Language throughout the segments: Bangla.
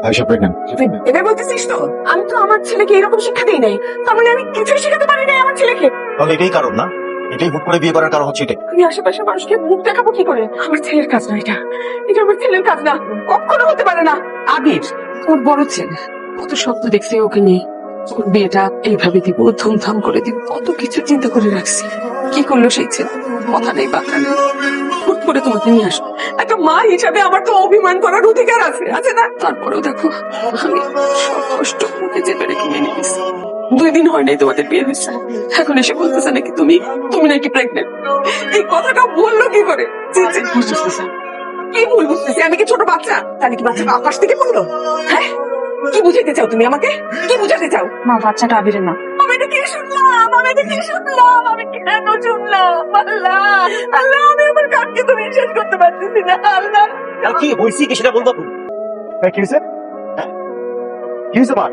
আয়েশা প্রেগন্যান্ট। এবার বলতেছিস তো আমি তো আমার ছেলেকে এরকম শিক্ষা দিই নাই, তার মানে আমি কিছুই শেখাতে পারি নাই আমার ছেলেকে। তাহলে এটাই কারণ না? এটাই হুট করে বিয়ে করার কারণ হচ্ছে এটাই? আমি আশেপাশে মানুষকে মুখ দেখাবো কি করে? আমার ছেলের কাজ না এটা, এটা আমার ছেলের কাজ না, কখনো হতে পারে না। আবির ওর বড় ছেলে কত স্বপ্ন দেখছে ওকে নিয়ে, ওর বিয়েটা এইভাবে দিব, ধুমধাম করে দিব, কত কিছু চিন্তা করে রাখছি। কি করলো সেই ছেলে? কথা নেই বার্তা নেই, হুট করে তোমাকে নিয়ে আসো। একটা মা হিসাবে আমার তো অভিমান করার অধিকার আছে, আছে না? তারপরেও দেখো আমি সব কষ্ট মুখে চেপে রেখে মেনে নিয়েছি। 2 দিন হয় নাই তোমাদের বিয়ে হয়েছে, এখন এসে বলতেছে নাকি তুমি তুমি নাকি প্রেগনেন্ট। এই কথাটা বললো কি করে? বুঝতেছি কি ভুল বুঝতেছি? আমি কি ছোট বাচ্চা? তাহলে কি বাচ্চাটা আকাশ থেকে পড়লো? হ্যাঁ, কি বুঝাতে চাও তুমি আমাকে? কি বুঝাতে চাও? মা বাচ্চাটা আবিরের না। আমি এটা কি শুনলাম? আমি এটা কি শুনলাম? আমি কেন শুনলাম? আল্লাহ আল্লাহ, আমি আমার কানকে তো বিশ্বাস করতে পারতেছি না। আল্লাহ কি হয়েছে কি সেটা বলবো? কি হয়েছে? কি হয়েছে মা?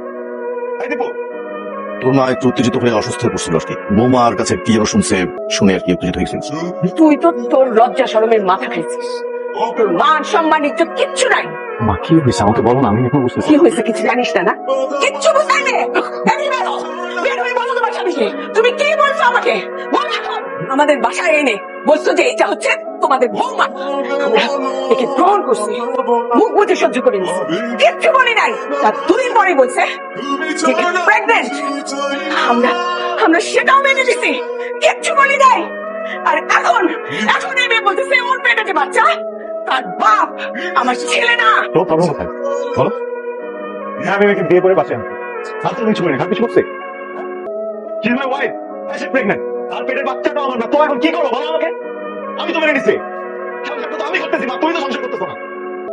তোর মা একটু উত্তেজিত হয়ে অসুস্থ হয়ে পড়ছিল আর কি। বৌমার কাছে কি যেন শুনছে, শুনে আর কি উত্তেজিত হয়েছিল। তুই তো তোর লজ্জা শরমের মাথা খাইছিস, তোর মান সম্মান ইজ্জত কিচ্ছু নাই। মা কি হয়েছে আমাকে বলো না, আমি এখন বুঝতেছি। কি হয়েছে কিছু জানিস না? না কিচ্ছু বুঝতে নেই। বের হয়ে বলো তোমার স্বামীকে তুমি কি বলছো আমাকে, বল এখন। আমাদের বাসায় এনে বলছো যে এটা হচ্ছে তোমাদের বৌমা, আমরা একে গ্রহণ করছি, মুখ বুঝে সহ্য করে নিচ্ছি, কিচ্ছু বলি নাই। তার 2 দিন পরে বলছে প্রেগনেন্ট, আমরা আমরা সেটাও মেনে নিছি, কিচ্ছু বলি নাই। আর এখন এখন এই মেয়ে বলতেছে ওর পেটে যে বাচ্চা, তার বাপ আমার ছেলে না। তো প্রবলেম কোথায় বলো? হ্যাঁ আমি বিয়ে করে বাঁচাই আর তুমি কিছু করি না, কিছু করছে কি মাই ওয়াইফ এসে প্রেগন্যান্ট, আর পেটের বাচ্চাটা আমার না। তো এখন কি করবো বলো আমাকে? আমি তো মেনে নিছি, সংসারটা তো আমি করতেছি মা, তুমি তো সংসার করতেছো না।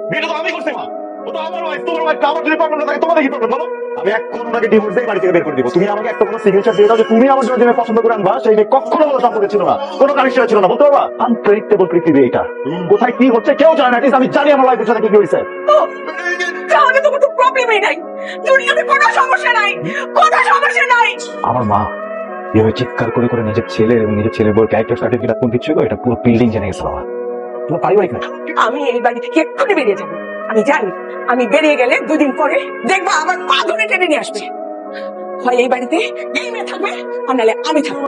বিয়েটা তো আমি করছি মা, ও তো আমার ওয়াইফ। তোমার ওয়াইফ, আমার যদি প্রবলেম না থাকে তোমাদের কি প্রবলেম বলো? আমি এখন ওনাকে ডিভোর্স দিয়ে বাড়ি থেকে বের করে দিব। তুমি আমাকে একটা কোনো সিগনেচার দিয়ে দাও যে তুমি আমার জন্য যে মেয়ে পছন্দ করে আনবা সেই মেয়ে কখনো কোনো সম্পর্ক ছিল না, কোনো কানেকশন ছিল না, বলতে পারবা? আনপ্রেডিক্টেবল পৃথিবী এটা, কোথায় কি হচ্ছে কেউ জানে না। At least আমি জানি আমার ওয়াইফের সাথে কি হয়েছে। তাহলে তোমার তো প্রবলেমই নাই, দুনিয়াতে কোনো সমস্যা নাই, কোনো সমস্যা নাই। আমার মা এভাবে চিৎকার করে করে নিজের ছেলে এবং নিজের ছেলের বউর ক্যারেক্টার সার্টিফিকেট কোন দিচ্ছিল, এটা পুরো বিল্ডিং জেনে গেছে বাবা। তোমার পারিবারিক না। আমি এই বাড়ি থেকে এক্ষুনি বেরিয়ে যাবো। আমি জানি আমি বেরিয়ে গেলে 2 দিন পরে দেখবা আমার পা ধরে টেনে নিয়ে আসবে। হয় এই বাড়িতে এই মেয়ে থাকবে, আর নাহলে আমি থাকবো।